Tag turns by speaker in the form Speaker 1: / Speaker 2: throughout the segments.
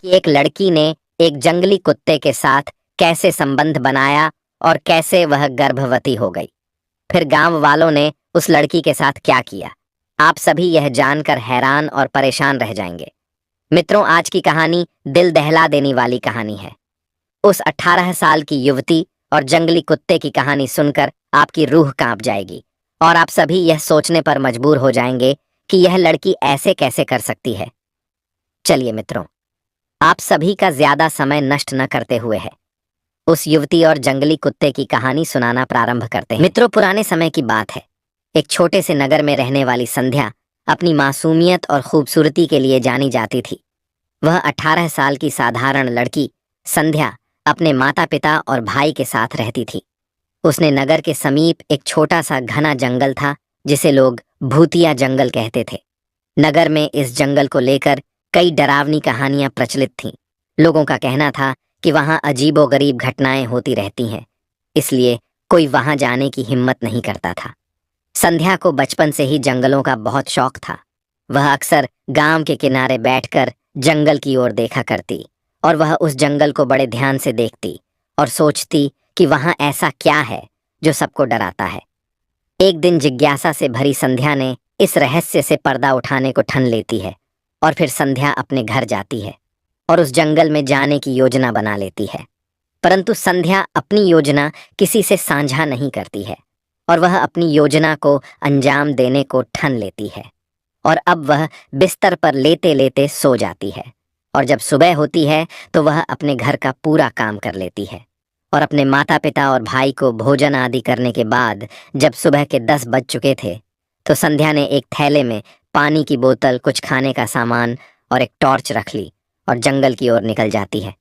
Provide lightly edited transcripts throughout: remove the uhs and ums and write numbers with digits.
Speaker 1: कि एक लड़की ने एक जंगली कुत्ते के साथ कैसे संबंध बनाया और कैसे वह गर्भवती हो गई। फिर गांव वालों ने उस लड़की के साथ क्या किया, आप सभी यह जानकर हैरान और परेशान रह जाएंगे। मित्रों, आज की कहानी दिल दहला देने वाली कहानी है। उस 18 साल की युवती और जंगली कुत्ते की कहानी सुनकर आपकी रूह कांप जाएगी और आप सभी यह सोचने पर मजबूर हो जाएंगे कि यह लड़की ऐसे कैसे कर सकती है। चलिए मित्रों, आप सभी का ज्यादा समय नष्ट न करते हुए है उस युवती और जंगली कुत्ते की कहानी सुनाना प्रारंभ करते हैं। मित्रों, पुराने समय की बात है। एक छोटे से नगर में रहने वाली संध्या अपनी मासूमियत और खूबसूरती के लिए जानी जाती थी। वह 18 साल की साधारण लड़की संध्या अपने माता पिता और भाई के साथ रहती थी। उसने नगर के समीप एक छोटा सा घना जंगल था जिसे लोग भूतिया जंगल कहते थे। नगर में इस जंगल को लेकर कई डरावनी कहानियां प्रचलित थीं। लोगों का कहना था कि वहां अजीबोगरीब घटनाएं होती रहती हैं, इसलिए कोई वहां जाने की हिम्मत नहीं करता था। संध्या को बचपन से ही जंगलों का बहुत शौक था। वह अक्सर गांव के किनारे बैठकर जंगल की ओर देखा करती और वह उस जंगल को बड़े ध्यान से देखती और सोचती कि वहां ऐसा क्या है जो सबको डराता है। एक दिन जिज्ञासा से भरी संध्या ने इस रहस्य से पर्दा उठाने को ठान लेती है और फिर संध्या अपने घर जाती है और उस जंगल में जाने की योजना बना लेती है। परंतु संध्या अपनी योजना किसी से साझा नहीं करती है और वह अपनी योजना को अंजाम देने को ठान लेती है। और अब वह बिस्तर पर लेटे लेटे सो जाती है और जब सुबह होती है तो वह अपने घर का पूरा काम कर लेती है और अपने माता पिता और भाई को भोजन आदि करने के बाद जब सुबह के 10 बज चुके थे तो संध्या ने एक थैले में पानी की बोतल, कुछ खाने का सामान और एक टॉर्च रख ली और जंगल की ओर निकल जाती है।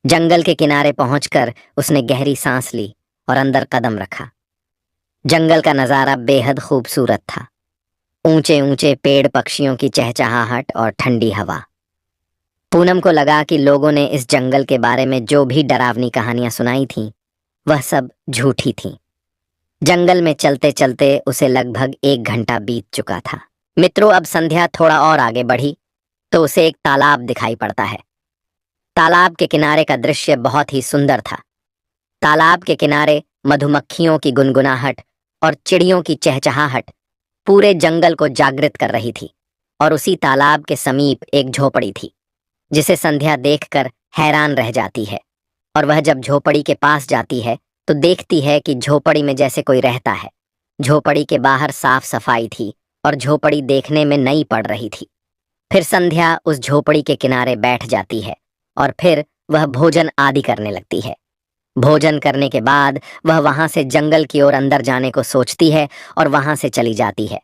Speaker 1: जंगल के किनारे पहुंचकर उसने गहरी सांस ली और अंदर कदम रखा। जंगल का नजारा बेहद खूबसूरत था। ऊंचे ऊंचे पेड़, पक्षियों की चहचहाहट और ठंडी हवा। पूनम को लगा कि लोगों ने इस जंगल के बारे में जो भी डरावनी कहानियां सुनाई थीं, वह सब झूठी थीं। जंगल में चलते चलते उसे लगभग 1 घंटा बीत चुका था। मित्रों, अब संध्या थोड़ा और आगे बढ़ी तो उसे एक तालाब दिखाई पड़ता है। तालाब के किनारे का दृश्य बहुत ही सुंदर था। तालाब के किनारे मधुमक्खियों की गुनगुनाहट और चिड़ियों की चहचहाहट पूरे जंगल को जागृत कर रही थी और उसी तालाब के समीप एक झोपड़ी थी जिसे संध्या देखकर हैरान रह जाती है। और वह जब झोपड़ी के पास जाती है तो देखती है कि झोपड़ी में जैसे कोई रहता है। झोपड़ी के बाहर साफ सफाई थी और झोपड़ी देखने में नई पड़ रही थी। फिर संध्या उस झोपड़ी के किनारे बैठ जाती है और फिर वह भोजन आदि करने लगती है। भोजन करने के बाद वह वहां से जंगल की ओर अंदर जाने को सोचती है और वहां से चली जाती है।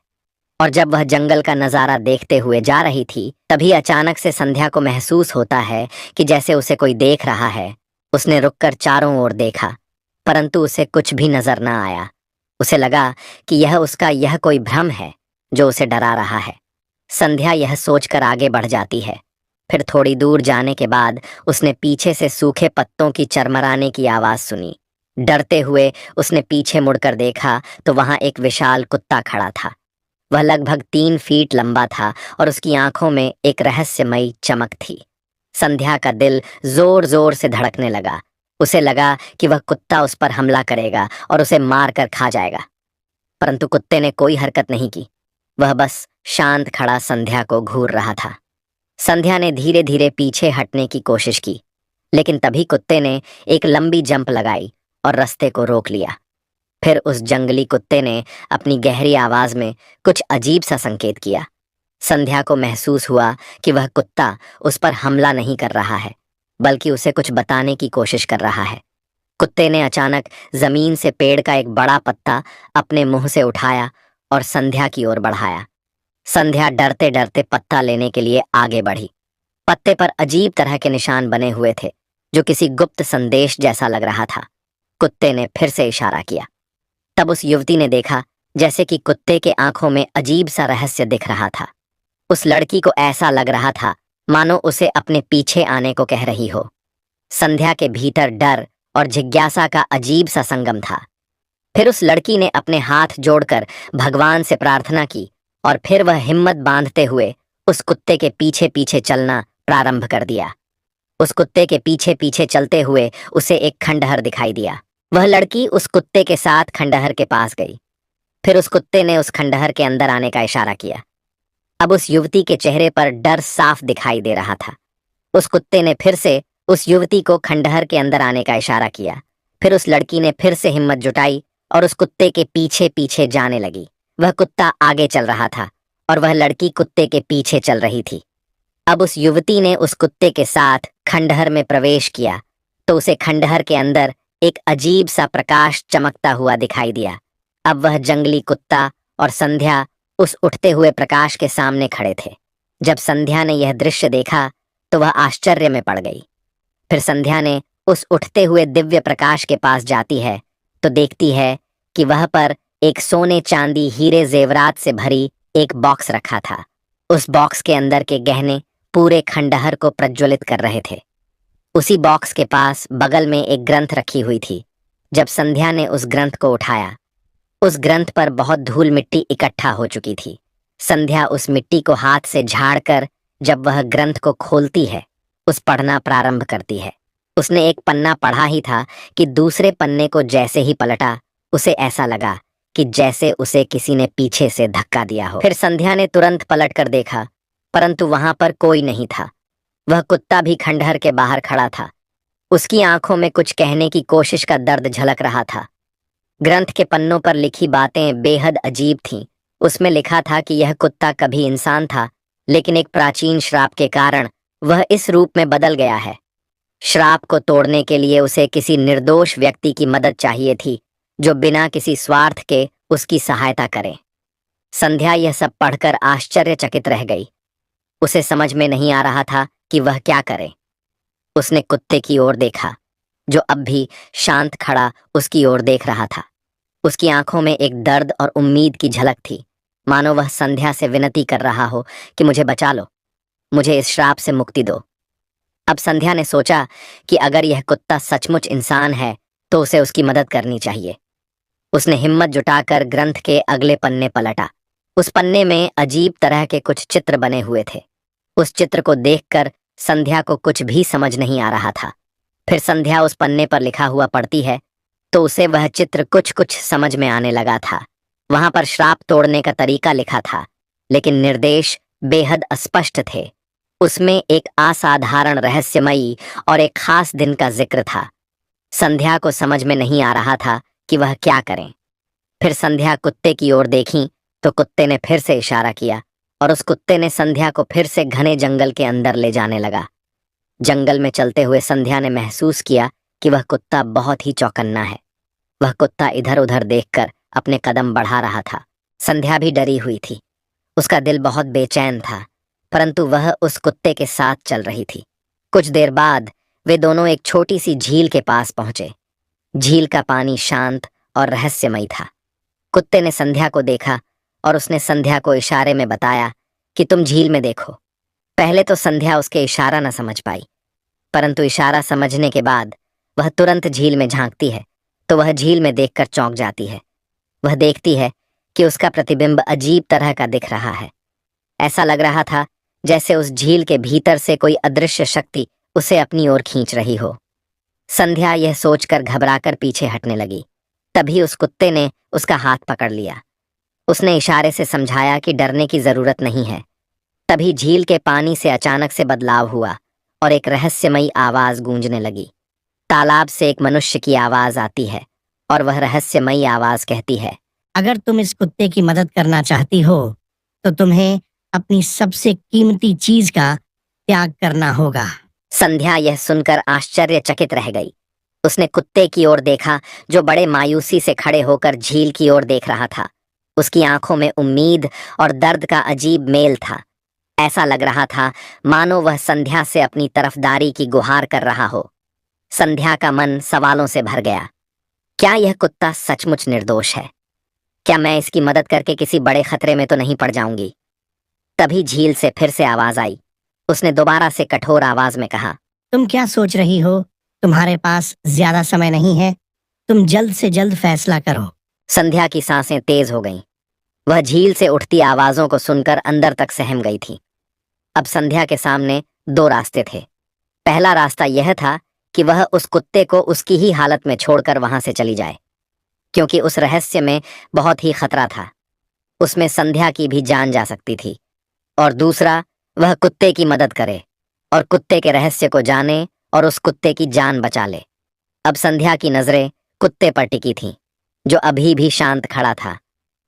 Speaker 1: और जब वह जंगल का नजारा देखते हुए जा रही थी तभी अचानक से संध्या को महसूस होता है कि जैसे उसे कोई देख रहा है। उसने रुककर चारों ओर देखा परंतु उसे कुछ भी नजर न आया। उसे लगा कि यह कोई भ्रम है जो उसे डरा रहा है। संध्या यह सोचकर आगे बढ़ जाती है। फिर थोड़ी दूर जाने के बाद उसने पीछे से सूखे पत्तों की चरमराने की आवाज सुनी। डरते हुए उसने पीछे मुड़कर देखा तो वहां एक विशाल कुत्ता खड़ा था। वह लगभग 3 फीट लंबा था और उसकी आंखों में एक रहस्यमयी चमक थी। संध्या का दिल जोर जोर से धड़कने लगा। उसे लगा कि वह कुत्ता उस पर हमला करेगा और उसे मार कर खा जाएगा, परंतु कुत्ते ने कोई हरकत नहीं की। वह बस शांत खड़ा संध्या को घूर रहा था। संध्या ने धीरे धीरे पीछे हटने की कोशिश की, लेकिन तभी कुत्ते ने एक लंबी जंप लगाई और रास्ते को रोक लिया। फिर उस जंगली कुत्ते ने अपनी गहरी आवाज में कुछ अजीब सा संकेत किया। संध्या को महसूस हुआ कि वह कुत्ता उस पर हमला नहीं कर रहा है, बल्कि उसे कुछ बताने की कोशिश कर रहा है। कुत्ते ने अचानक जमीन से पेड़ का एक बड़ा पत्ता अपने मुंह से उठाया और संध्या की ओर बढ़ाया। संध्या डरते डरते पत्ता लेने के लिए आगे बढ़ी। पत्ते पर अजीब तरह के निशान बने हुए थे जो किसी गुप्त संदेश जैसा लग रहा था। कुत्ते ने फिर से इशारा किया। तब उस युवती ने देखा जैसे कि कुत्ते के आंखों में अजीब सा रहस्य दिख रहा था। उस लड़की को ऐसा लग रहा था मानो उसे अपने पीछे आने को कह रही हो। संध्या के भीतर डर और जिज्ञासा का अजीब सा संगम था। फिर उस लड़की ने अपने हाथ जोड़कर भगवान से प्रार्थना की और फिर वह हिम्मत बांधते हुए उस कुत्ते के पीछे पीछे चलना प्रारंभ कर दिया। उस कुत्ते के पीछे पीछे चलते हुए उसे एक खंडहर दिखाई दिया। वह लड़की उस कुत्ते के साथ खंडहर के पास गई। फिर उस कुत्ते ने उस खंडहर के अंदर आने का इशारा किया। अब उस युवती के चेहरे पर डर साफ दिखाई दे रहा था। उस कुत्ते ने फिर से उस युवती को खंडहर के अंदर आने का इशारा किया। फिर उस लड़की ने फिर से हिम्मत जुटाई और उस कुत्ते के पीछे पीछे जाने लगी। वह कुत्ता आगे चल रहा था और वह लड़की कुत्ते के पीछे चल रही थी। अब उस युवती ने उस कुत्ते के साथ खंडहर में प्रवेश किया तो उसे खंडहर के अंदर एक अजीब सा प्रकाश चमकता हुआ दिखाई दिया। अब वह जंगली कुत्ता और संध्या उस उठते हुए प्रकाश के सामने खड़े थे। जब संध्या ने यह दृश्य देखा तो वह आश्चर्य में पड़ गई। फिर संध्या ने उस उठते हुए दिव्य प्रकाश के पास जाती है तो देखती है कि वह पर एक सोने चांदी हीरे जेवरात से भरी एक बॉक्स रखा था। उस बॉक्स के अंदर के गहने पूरे खंडहर को प्रज्वलित कर रहे थे। उसी बॉक्स के पास बगल में एक ग्रंथ रखी हुई थी। जब संध्या ने उस ग्रंथ को उठाया, उस ग्रंथ पर बहुत धूल मिट्टी इकट्ठा हो चुकी थी। संध्या उस मिट्टी को हाथ से झाड़कर जब वह ग्रंथ को खोलती है, उस पढ़ना प्रारंभ करती है। उसने एक पन्ना पढ़ा ही था कि दूसरे पन्ने को जैसे ही पलटा, उसे ऐसा लगा कि जैसे उसे किसी ने पीछे से धक्का दिया हो। फिर संध्या ने तुरंत पलट कर देखा, परंतु वहां पर कोई नहीं था। वह कुत्ता भी खंडहर के बाहर खड़ा था। उसकी आंखों में कुछ कहने की कोशिश का दर्द झलक रहा था। ग्रंथ के पन्नों पर लिखी बातें बेहद अजीब थीं। उसमें लिखा था कि यह कुत्ता कभी इंसान था, लेकिन एक प्राचीन श्राप के कारण वह इस रूप में बदल गया है। श्राप को तोड़ने के लिए उसे किसी निर्दोष व्यक्ति की मदद चाहिए थी, जो बिना किसी स्वार्थ के उसकी सहायता करे। संध्या यह सब पढ़कर आश्चर्यचकित रह गई। उसे समझ में नहीं आ रहा था कि वह क्या करे। उसने कुत्ते की ओर देखा, जो अब भी शांत खड़ा उसकी ओर देख रहा था। उसकी आंखों में एक दर्द और उम्मीद की झलक थी, मानो वह संध्या से विनती कर रहा हो कि मुझे बचा लो, मुझे इस श्राप से मुक्ति दो। अब संध्या ने सोचा कि अगर यह कुत्ता सचमुच इंसान है तो उसे उसकी मदद करनी चाहिए। उसने हिम्मत जुटाकर ग्रंथ के अगले पन्ने पलटा। उस पन्ने में अजीब तरह के कुछ चित्र बने हुए थे। उस चित्र को देखकर संध्या को कुछ भी समझ नहीं आ रहा था। फिर संध्या उस पन्ने पर लिखा हुआ पढ़ती है तो उसे वह चित्र कुछ कुछ समझ में आने लगा था। वहां पर श्राप तोड़ने का तरीका लिखा था, लेकिन निर्देश बेहद अस्पष्ट थे। उसमें एक असाधारण रहस्यमयी और एक खास दिन का जिक्र था। संध्या को समझ में नहीं आ रहा था कि वह क्या करें। फिर संध्या कुत्ते की ओर देखी तो कुत्ते ने फिर से इशारा किया और उस कुत्ते ने संध्या को फिर से घने जंगल के अंदर ले जाने लगा। जंगल में चलते हुए संध्या ने महसूस किया कि वह कुत्ता बहुत ही चौकन्ना है। वह कुत्ता इधर उधर देखकर अपने कदम बढ़ा रहा था। संध्या भी डरी हुई थी। उसका दिल बहुत बेचैन था, परंतु वह उस कुत्ते के साथ चल रही थी। कुछ देर बाद वे दोनों एक छोटी सी झील के पास पहुंचे। झील का पानी शांत और रहस्यमयी था। कुत्ते ने संध्या को देखा और उसने संध्या को इशारे में बताया कि तुम झील में देखो। पहले तो संध्या उसके इशारा न समझ पाई, परंतु इशारा समझने के बाद वह तुरंत झील में झांकती है तो वह झील में देखकर चौंक जाती है। वह देखती है कि उसका प्रतिबिंब अजीब तरह का दिख रहा है। ऐसा लग रहा था जैसे उस झील के भीतर से कोई अदृश्य शक्ति उसे अपनी ओर खींच रही हो। संध्या यह सोचकर घबराकर पीछे हटने लगी। तभी उस कुत्ते ने उसका हाथ पकड़ लिया। उसने इशारे से समझाया कि डरने की जरूरत नहीं है। तभी झील के पानी से अचानक से बदलाव हुआ और एक रहस्यमयी आवाज गूंजने लगी। तालाब से एक मनुष्य की आवाज आती है और वह रहस्यमयी आवाज कहती है,
Speaker 2: अगर तुम इस कुत्ते की मदद करना चाहती हो तो तुम्हें अपनी सबसे कीमती चीज का त्याग करना होगा।
Speaker 1: संध्या यह सुनकर आश्चर्यचकित रह गई। उसने कुत्ते की ओर देखा, जो बड़े मायूसी से खड़े होकर झील की ओर देख रहा था। उसकी आंखों में उम्मीद और दर्द का अजीब मेल था। ऐसा लग रहा था मानो वह संध्या से अपनी तरफदारी की गुहार कर रहा हो। संध्या का मन सवालों से भर गया। क्या यह कुत्ता सचमुच निर्दोष है? क्या मैं इसकी मदद करके किसी बड़े खतरे में तो नहीं पड़ जाऊंगी? तभी झील से फिर से आवाज आई। उसने दोबारा से कठोर आवाज में कहा,
Speaker 2: तुम क्या सोच रही हो? तुम्हारे पास ज्यादा समय नहीं है। तुम जल्द से जल्द फैसला करो।
Speaker 1: संध्या की सांसें तेज हो गईं। वह झील से उठती आवाजों को सुनकर अंदर तक सहम गई थी। अब संध्या के सामने दो रास्ते थे। पहला रास्ता यह था कि वह उस कुत्ते को उसकी ही हालत में छोड़कर वहां से चली जाए, क्योंकि उस रहस्य में बहुत ही खतरा था। उसमें संध्या की भी जान जा सकती थी। और दूसरा, वह कुत्ते की मदद करे और कुत्ते के रहस्य को जाने और उस कुत्ते की जान बचा ले। अब संध्या की नजरें कुत्ते पर टिकी थीं, जो अभी भी शांत खड़ा था।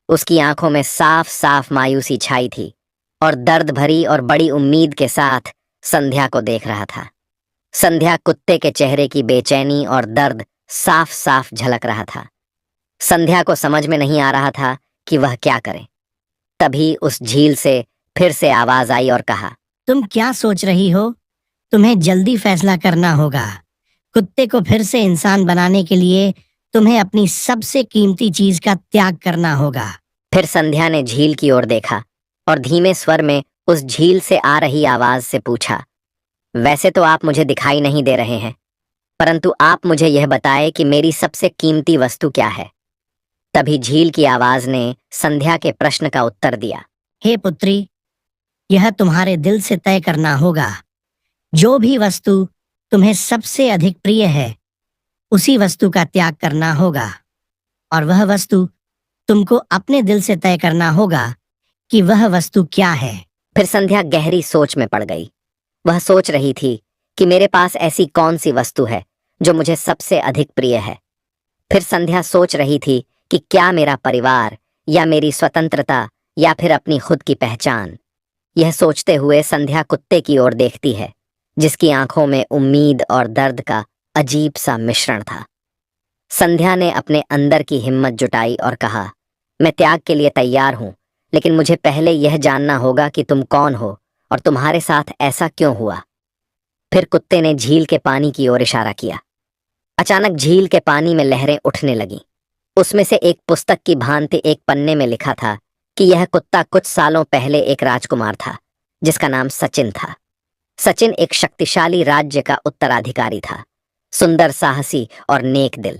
Speaker 1: उसकी आंखों में साफ साफ मायूसी छाई थी और दर्द भरी और बड़ी उम्मीद के साथ संध्या को देख रहा था। संध्या कुत्ते के चेहरे की बेचैनी और दर्द साफ साफ झलक रहा था। संध्या को समझ में नहीं आ रहा था कि वह क्या करे। तभी उस झील से फिर से आवाज आई और कहा,
Speaker 2: तुम क्या सोच रही हो? तुम्हें जल्दी फैसला करना होगा। कुत्ते को फिर से इंसान बनाने के लिए तुम्हें अपनी सबसे कीमती चीज का त्याग करना होगा।
Speaker 1: फिर संध्या ने झील की ओर देखा और धीमे स्वर में उस झील से आ रही आवाज से पूछा, वैसे तो आप मुझे दिखाई नहीं दे रहे हैं, परंतु आप मुझे यह बताएं कि मेरी सबसे कीमती वस्तु क्या है। तभी झील की आवाज ने संध्या के प्रश्न का उत्तर दिया,
Speaker 2: हे पुत्री, यह तुम्हारे दिल से तय करना होगा। जो भी वस्तु तुम्हें सबसे अधिक प्रिय है, उसी वस्तु का त्याग करना होगा। और वह वस्तु तुमको अपने दिल से तय करना होगा कि वह वस्तु क्या है।
Speaker 1: फिर संध्या गहरी सोच में पड़ गई। वह सोच रही थी कि मेरे पास ऐसी कौन सी वस्तु है जो मुझे सबसे अधिक प्रिय है। फिर संध्या सोच रही थी कि क्या मेरा परिवार या मेरी स्वतंत्रता या फिर अपनी खुद की पहचान। यह सोचते हुए संध्या कुत्ते की ओर देखती है, जिसकी आंखों में उम्मीद और दर्द का अजीब सा मिश्रण था। संध्या ने अपने अंदर की हिम्मत जुटाई और कहा, मैं त्याग के लिए तैयार हूं, लेकिन मुझे पहले यह जानना होगा कि तुम कौन हो और तुम्हारे साथ ऐसा क्यों हुआ। फिर कुत्ते ने झील के पानी की ओर इशारा किया। अचानक झील के पानी में लहरें उठने लगीं। उसमें से एक पुस्तक की भांति एक पन्ने में लिखा था कि यह कुत्ता कुछ सालों पहले एक राजकुमार था, जिसका नाम सचिन था। सचिन एक शक्तिशाली राज्य का उत्तराधिकारी था, सुंदर, साहसी और नेक दिल।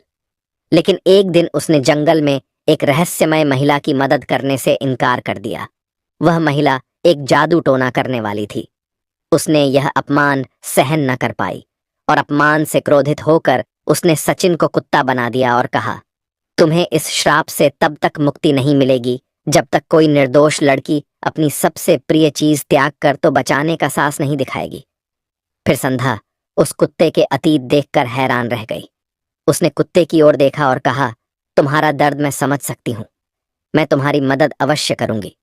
Speaker 1: लेकिन एक दिन उसने जंगल में एक रहस्यमय महिला की मदद करने से इनकार कर दिया। वह महिला एक जादू टोना करने वाली थी। उसने यह अपमान सहन न कर पाई और अपमान से क्रोधित होकर उसने सचिन को कुत्ता बना दिया और कहा, तुम्हें इस श्राप से तब तक मुक्ति नहीं मिलेगी जब तक कोई निर्दोष लड़की अपनी सबसे प्रिय चीज त्याग कर तो बचाने का साहस नहीं दिखाएगी। फिर संध्या उस कुत्ते के अतीत देखकर हैरान रह गई। उसने कुत्ते की ओर देखा और कहा, तुम्हारा दर्द मैं समझ सकती हूँ, मैं तुम्हारी मदद अवश्य करूंगी।